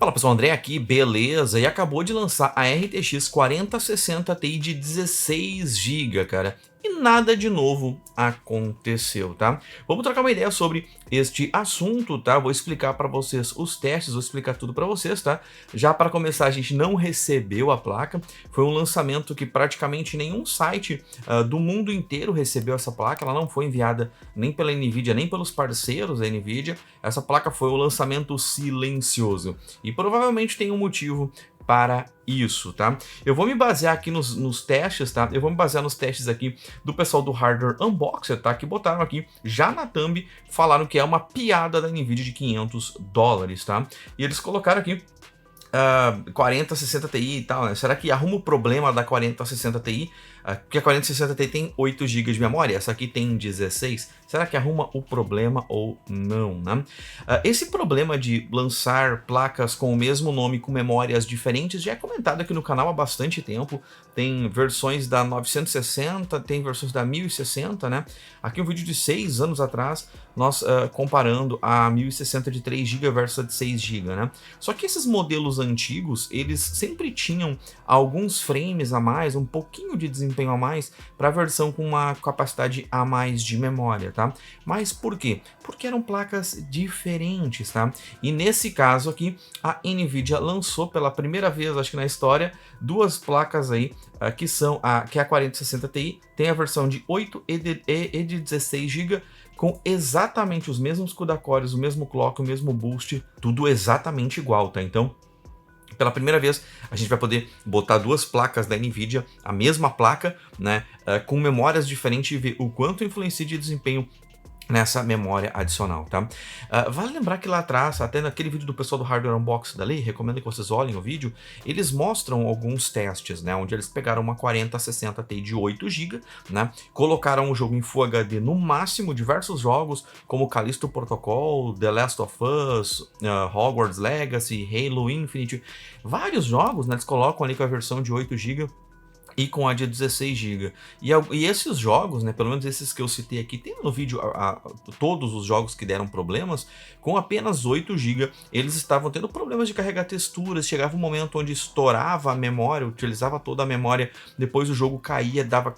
Fala pessoal, André aqui, beleza? E acabou de lançar a RTX 4060 Ti de 16 GB, cara. E nada de novo aconteceu, tá? Vamos trocar uma ideia sobre este assunto, tá? Vou explicar para vocês os testes, vou explicar tudo para vocês, tá? Já para começar, a gente não recebeu a placa. Foi um lançamento que praticamente nenhum site do mundo inteiro recebeu essa placa. Ela não foi enviada nem pela Nvidia, nem pelos parceiros da Nvidia. Essa placa foi um lançamento silencioso. E provavelmente tem um motivo para isso, tá? Eu vou me basear aqui nos testes, tá? Eu vou me basear nos testes aqui do pessoal do Hardware Unboxer, tá? Que botaram aqui, já na thumb, falaram que é uma piada da Nvidia de $500, tá? E eles colocaram aqui 4060 Ti e tal, né? Será que arruma o problema da 4060 Ti? Porque a 4060 Ti tem 8 GB de memória, essa aqui tem 16. Será que arruma o problema ou não, né? Esse problema de lançar placas com o mesmo nome com memórias diferentes já é comentado aqui no canal há bastante tempo. Tem versões da 960, tem versões da 1060, né? Aqui um vídeo de 6 anos atrás, nós comparando a 1060 de 3 GB versus a de 6 GB, né? Só que esses modelos antigos, eles sempre tinham alguns frames a mais, um pouquinho de desempenho a mais para a versão com uma capacidade a mais de memória, tá? Mas por quê? Porque eram placas diferentes, tá? E nesse caso aqui, a Nvidia lançou pela primeira vez, acho que na história, duas placas aí, que é a 4060 Ti, tem a versão de 8 e de 16 GB, com exatamente os mesmos CUDA-cores, o mesmo clock, o mesmo boost, tudo exatamente igual, tá? Então, pela primeira vez, a gente vai poder botar duas placas da Nvidia, a mesma placa, né, com memórias diferentes e ver o quanto influencia de desempenho nessa memória adicional, tá? Vale lembrar que lá atrás, até naquele vídeo do pessoal do Hardware Unboxing dali, recomendo que vocês olhem o vídeo, eles mostram alguns testes, né? Onde eles pegaram uma 4060 Ti de 8 GB, né? Colocaram o jogo em Full HD no máximo, diversos jogos, como Callisto Protocol, The Last of Us, Hogwarts Legacy, Halo Infinite, vários jogos, né? Eles colocam ali com a versão de 8 GB, e com a de 16 GB. E esses jogos, né, pelo menos esses que eu citei aqui, tem no vídeo todos os jogos que deram problemas, com apenas 8 GB, eles estavam tendo problemas de carregar texturas, chegava um momento onde estourava a memória, utilizava toda a memória, depois o jogo tava,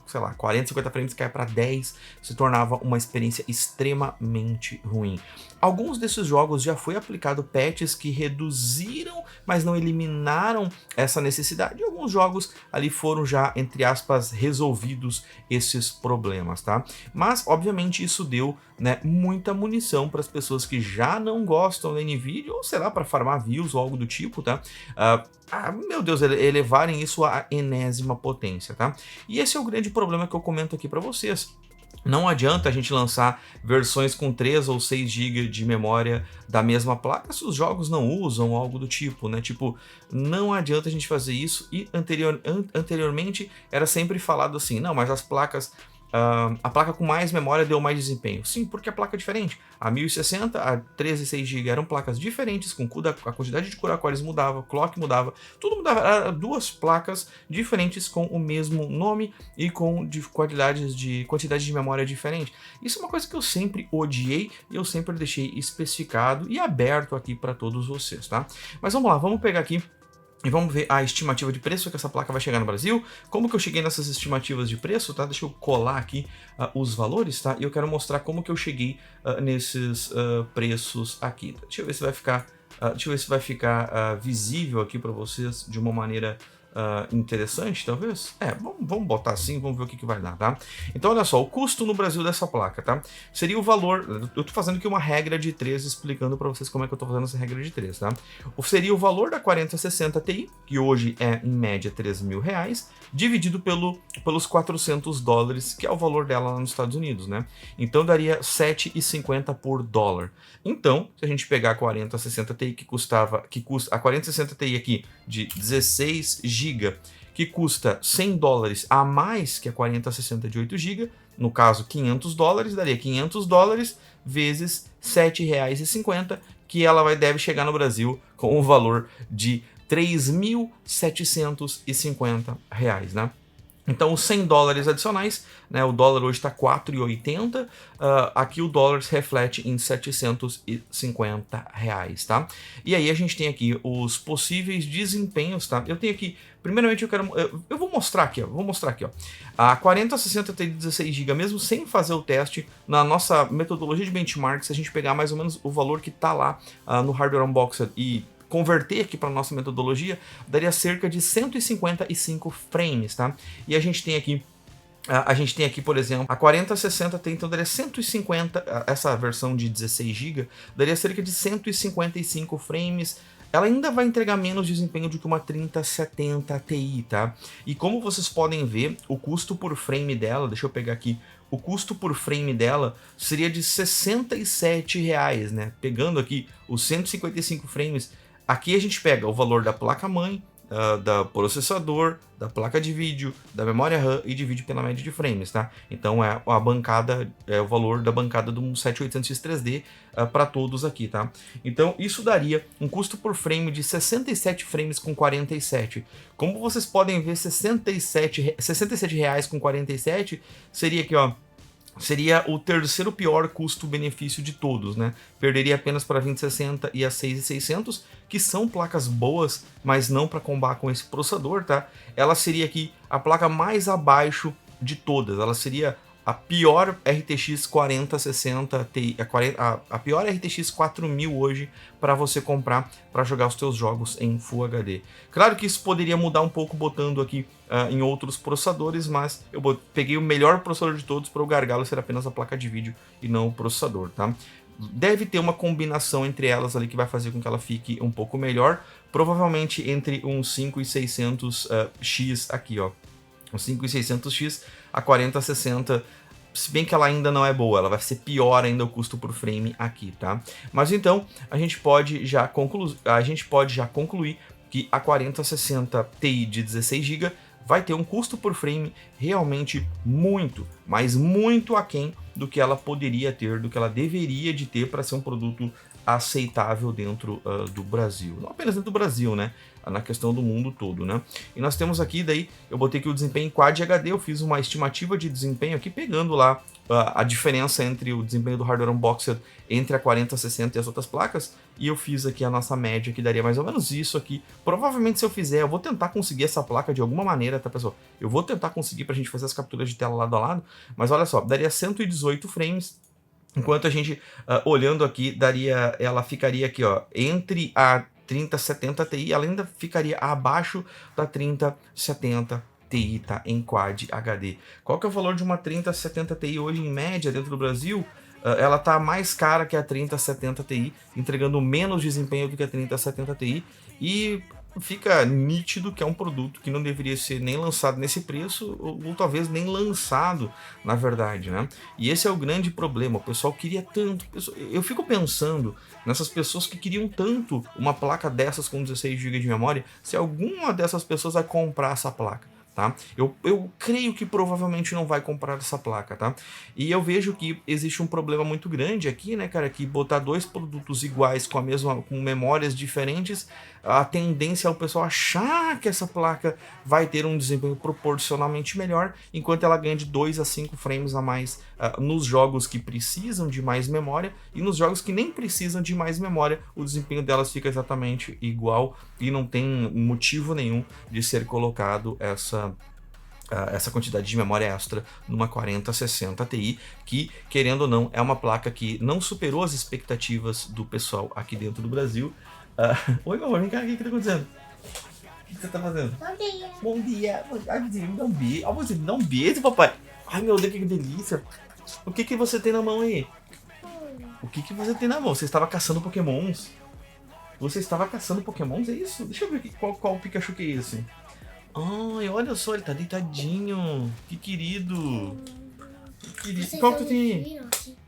sei lá, 40, 50 frames, caia para 10, se tornava uma experiência extremamente ruim. Alguns desses jogos já foi aplicado patches que reduziram, mas não eliminaram essa necessidade, e alguns jogos ali foram já, entre aspas, resolvidos esses problemas, tá? Mas, obviamente, isso deu, né, muita munição para as pessoas que já não gostam da Nvidia, ou sei lá, para farmar views ou algo do tipo, tá? Meu Deus, elevarem isso à enésima potência, tá? E esse é o grande problema que eu comento aqui para vocês. Não adianta a gente lançar versões com 3 ou 6 GB de memória da mesma placa se os jogos não usam algo do tipo, né? Tipo, não adianta a gente fazer isso. E anteriormente era sempre falado assim, não, mas as placas, a placa com mais memória deu mais desempenho. Sim, porque a placa é diferente. A 1060, a 13 e 6 GB eram placas diferentes, com a quantidade de CUDA-cores mudava, o clock mudava, tudo mudava. Eram duas placas diferentes com o mesmo nome e com quantidade de memória diferente. Isso é uma coisa que eu sempre odiei e eu sempre deixei especificado e aberto aqui para todos vocês, tá? Mas vamos lá, vamos pegar aqui e vamos ver a estimativa de preço que essa placa vai chegar no Brasil. Como que eu cheguei nessas estimativas de preço, tá? Deixa eu colar aqui os valores, tá? E eu quero mostrar como que eu cheguei nesses preços aqui. Deixa eu ver se vai ficar visível aqui para vocês de uma maneira interessante, talvez? Vamos botar assim, vamos ver o que vai dar, tá? Então, olha só, o custo no Brasil dessa placa, tá? Seria o valor, eu tô fazendo aqui uma regra de 3, explicando para vocês como é que eu tô fazendo essa regra de 3, tá? Seria o valor da 4060 Ti, que hoje é, em média, R$3.000, dividido pelos $400, que é o valor dela lá nos Estados Unidos, né? Então, daria R$7,50 por dólar. Então, se a gente pegar a 4060 Ti, que custa a 4060 Ti aqui de 16 GB, que custa $100 a mais que a 4060 de 8 GB, no caso $500, daria $500 vezes R$7,50, que ela deve chegar no Brasil com o valor de R$3.750, né? Então, os $100 adicionais, né, o dólar hoje está 4,80, aqui o dólar se reflete em R$ 750, tá? E aí a gente tem aqui os possíveis desempenhos, tá? Eu tenho aqui, primeiramente eu vou mostrar aqui, ó, A 4060 tem 16 GB, mesmo sem fazer o teste, na nossa metodologia de benchmark, se a gente pegar mais ou menos o valor que está lá no Hardware Unboxed e converter aqui para nossa metodologia, daria cerca de 155 frames, tá? E a gente tem aqui, por exemplo, a 4060 tem, então daria 150, essa versão de 16 GB, daria cerca de 155 frames. Ela ainda vai entregar menos desempenho do que uma 3070 Ti, tá? E como vocês podem ver, o custo por frame dela, deixa eu pegar aqui, o custo por frame dela seria de R$ 67, né? Pegando aqui os 155 frames, aqui a gente pega o valor da placa-mãe, da processador, da placa de vídeo, da memória RAM e divide pela média de frames, tá? Então é o valor da bancada do 7800X 3D para todos aqui, tá? Então isso daria um custo por frame de 67 frames com 47. Como vocês podem ver, 67 reais com 47 seria aqui, ó. Seria o terceiro pior custo-benefício de todos, né? Perderia apenas para a 2060 e a 6600, que são placas boas, mas não para combar com esse processador, tá? Ela seria aqui a placa mais abaixo de todas. Ela seria a pior RTX 4060 Ti, a pior RTX 4000 hoje para você comprar para jogar os seus jogos em Full HD. Claro que isso poderia mudar um pouco botando aqui em outros processadores, mas eu peguei o melhor processador de todos para o gargalo ser apenas a placa de vídeo e não o processador, tá? Deve ter uma combinação entre elas ali que vai fazer com que ela fique um pouco melhor, provavelmente entre um 5600X aqui, ó. O 5600X, a 4060, se bem que ela ainda não é boa, ela vai ser pior ainda o custo por frame aqui, tá? Mas então, a gente pode já concluir que a 4060 Ti de 16 GB vai ter um custo por frame realmente muito, mas muito aquém do que ela poderia ter, do que ela deveria de ter para ser um produto aceitável dentro do Brasil. Não apenas dentro do Brasil, né? Na questão do mundo todo, né? E nós temos aqui, daí, eu botei aqui o desempenho em Quad HD, eu fiz uma estimativa de desempenho aqui, pegando lá a diferença entre o desempenho do Hardware Unboxed entre a 4060 e as outras placas, e eu fiz aqui a nossa média, que daria mais ou menos isso aqui. Provavelmente, se eu fizer, eu vou tentar conseguir essa placa de alguma maneira, tá, pessoal? Eu vou tentar conseguir pra gente fazer as capturas de tela lado a lado, mas olha só, daria 118 frames, enquanto a gente, olhando aqui, ela ficaria aqui, ó, entre a 3070 Ti, ela ainda ficaria abaixo da 3070 Ti, tá? Em Quad HD. Qual que é o valor de uma 3070 Ti hoje, em média, dentro do Brasil? Ela tá mais cara que a 3070 Ti, entregando menos desempenho do que a 3070 Ti, e fica nítido que é um produto que não deveria ser nem lançado nesse preço, ou talvez nem lançado, na verdade, né? E esse é o grande problema, o pessoal queria tanto, eu fico pensando nessas pessoas que queriam tanto uma placa dessas com 16 GB de memória, se alguma dessas pessoas vai comprar essa placa. Tá? Eu creio que provavelmente não vai comprar essa placa, tá? E eu vejo que existe um problema muito grande aqui, né, cara, que botar dois produtos iguais com com memórias diferentes, a tendência é o pessoal achar que essa placa vai ter um desempenho proporcionalmente melhor, enquanto ela ganha de 2 a 5 frames a mais nos jogos que precisam de mais memória, e nos jogos que nem precisam de mais memória, o desempenho delas fica exatamente igual e não tem motivo nenhum de ser colocado essa quantidade de memória extra numa 4060 Ti, que, querendo ou não, é uma placa que não superou as expectativas do pessoal aqui dentro do Brasil. Oi, meu amor, vem cá, o que tá acontecendo? O que você tá fazendo? Bom dia. Bom dia. Ai, você me dá um beijo. Ah, você me dá um beijo, papai. Ai, meu Deus, que delícia. O que você tem na mão aí? O que você tem na mão? Você estava caçando pokémons? Você estava caçando pokémons, é isso? Deixa eu ver qual Pikachu que é esse. Ai, olha só, ele tá deitadinho. Que querido. Que querido. Qual que tem aí?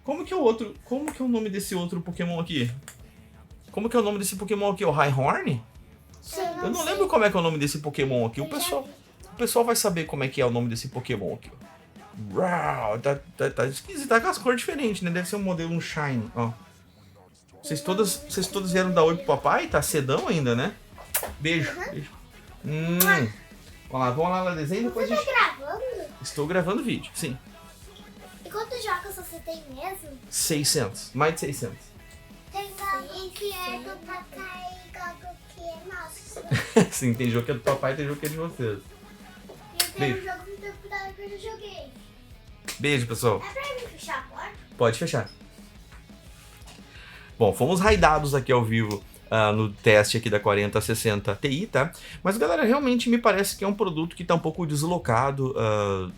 Como que é o outro? Como que é o nome desse outro Pokémon aqui? Como que é o nome desse Pokémon aqui? O Rhyhorn? Eu não lembro como é que é o nome desse Pokémon aqui. O pessoal vai saber como é que é o nome desse Pokémon aqui. Uau, tá esquisito, tá com as cores diferentes, né? Deve ser um modelo, um Shine, ó. Vocês todos vieram dar oi pro papai? Tá cedão ainda, né? Beijo, beijo. Vamos lá, desenho depois Você tá gravando? Estou gravando vídeo, sim. E quantos jogos você tem mesmo? 600, mais de 600. Tem jogo que é do papai e jogo que é nosso. Sim, tem jogo que é do papai e tem jogo que é de vocês. E tem um jogo do computador que eu já joguei. Beijo, pessoal. É pra mim fechar a porta? Pode fechar. Bom, fomos raidados aqui ao vivo no teste aqui da 4060 Ti, tá? Mas, galera, realmente me parece que é um produto que está um pouco deslocado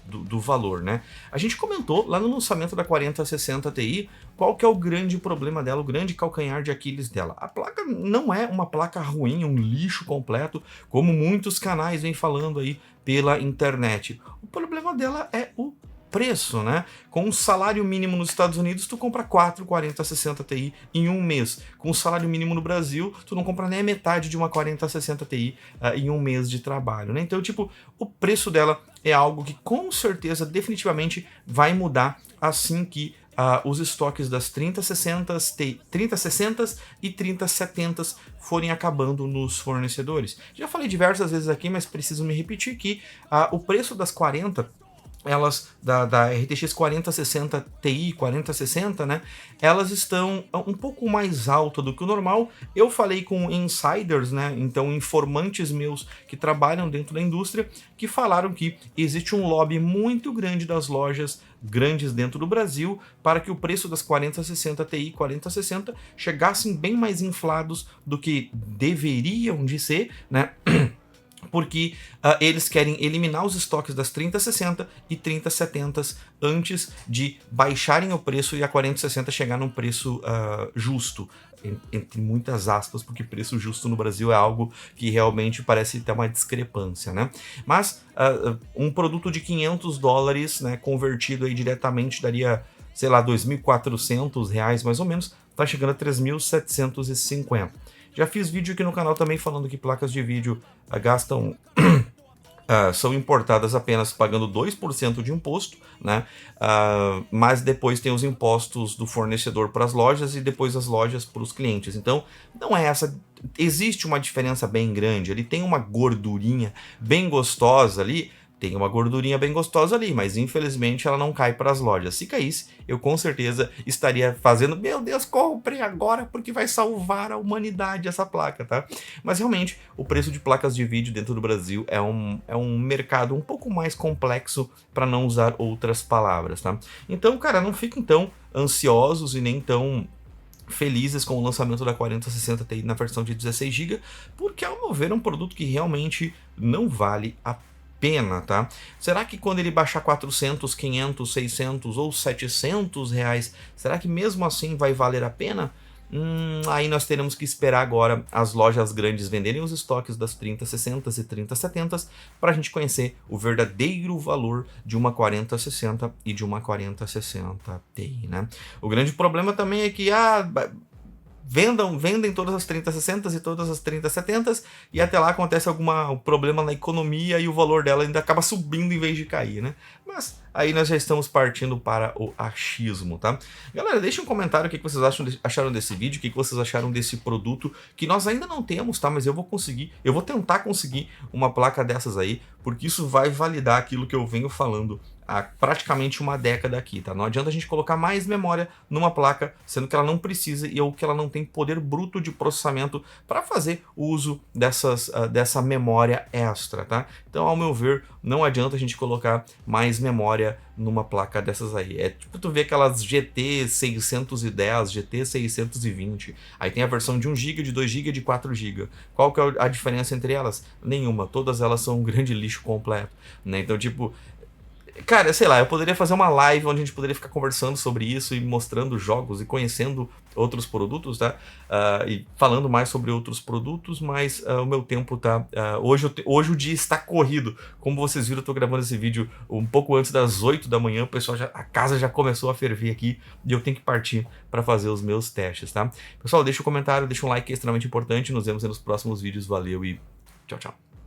do valor, né? A gente comentou lá no lançamento da 4060 Ti qual que é o grande problema dela, o grande calcanhar de Aquiles dela. A placa não é uma placa ruim, um lixo completo, como muitos canais vêm falando aí pela internet. O problema dela é o preço, né? Com um salário mínimo nos Estados Unidos, tu compra 4 4060 Ti em um mês. Com o salário mínimo no Brasil, tu não compra nem a metade de uma 4060 Ti em um mês de trabalho, né? Então, tipo, o preço dela é algo que com certeza, definitivamente, vai mudar assim que os estoques das 3060 e 3070 forem acabando nos fornecedores. Já falei diversas vezes aqui, mas preciso me repetir que o preço das 40 elas da RTX 4060 Ti, 4060, né? Elas estão um pouco mais alta do que o normal. Eu falei com insiders, né? Então informantes meus que trabalham dentro da indústria, que falaram que existe um lobby muito grande das lojas grandes dentro do Brasil para que o preço das 4060 Ti e 4060 chegassem bem mais inflados do que deveriam de ser, né? Porque eles querem eliminar os estoques das 3060 e 3070 antes de baixarem o preço e a 4060 chegar num preço justo, entre muitas aspas, porque preço justo no Brasil é algo que realmente parece ter uma discrepância, né? Mas um produto de $500, né, convertido aí diretamente daria, sei lá, R$2.400 mais ou menos, tá chegando a 3.750. Já fiz vídeo aqui no canal também falando que placas de vídeo gastam... são importadas apenas pagando 2% de imposto, né? Mas depois tem os impostos do fornecedor para as lojas e depois as lojas para os clientes. Então, não é essa... Existe uma diferença bem grande. Ele tem uma gordurinha bem gostosa ali, mas infelizmente ela não cai para as lojas. Se caísse, eu com certeza estaria fazendo, meu Deus, comprei agora porque vai salvar a humanidade essa placa, tá? Mas realmente, o preço de placas de vídeo dentro do Brasil é um mercado um pouco mais complexo, para não usar outras palavras, tá? Então, cara, não fiquem tão ansiosos e nem tão felizes com o lançamento da 4060 Ti na versão de 16 GB, porque ao meu ver é um produto que realmente não vale a pena, tá? Será que quando ele baixar 400, 500, 600 ou 700 reais, será que mesmo assim vai valer a pena? Aí nós teremos que esperar agora as lojas grandes venderem os estoques das 3060 e 3070 para a gente conhecer o verdadeiro valor de uma 4060 e de uma 4060 Ti, né? O grande problema também é que vendem todas as 3060 e todas as 3070 e até lá acontece algum problema na economia e o valor dela ainda acaba subindo em vez de cair, né? Mas aí nós já estamos partindo para o achismo, tá? Galera, deixem um comentário o que vocês acharam desse vídeo, o que vocês acharam desse produto, que nós ainda não temos, tá? Mas eu vou tentar conseguir uma placa dessas aí, porque isso vai validar aquilo que eu venho falando há praticamente uma década aqui, tá? Não adianta a gente colocar mais memória numa placa, sendo que ela não precisa ou que ela não tem poder bruto de processamento para fazer uso dessa memória extra, tá? Então, ao meu ver, não adianta a gente colocar mais memória numa placa dessas aí. É tipo tu vê aquelas GT 610, GT 620, aí tem a versão de 1 GB, de 2 GB, de 4 GB. Qual que é a diferença entre elas? Nenhuma, todas elas são um grande lixo completo, né? Então, tipo... Cara, sei lá, eu poderia fazer uma live onde a gente poderia ficar conversando sobre isso e mostrando jogos e conhecendo outros produtos, tá? E falando mais sobre outros produtos, mas o meu tempo tá... hoje o dia está corrido. Como vocês viram, eu tô gravando esse vídeo um pouco antes das 8 da manhã, o pessoal a casa já começou a ferver aqui e eu tenho que partir para fazer os meus testes, tá? Pessoal, deixa um comentário, deixa um like, que é extremamente importante. Nos vemos nos próximos vídeos. Valeu e tchau, tchau.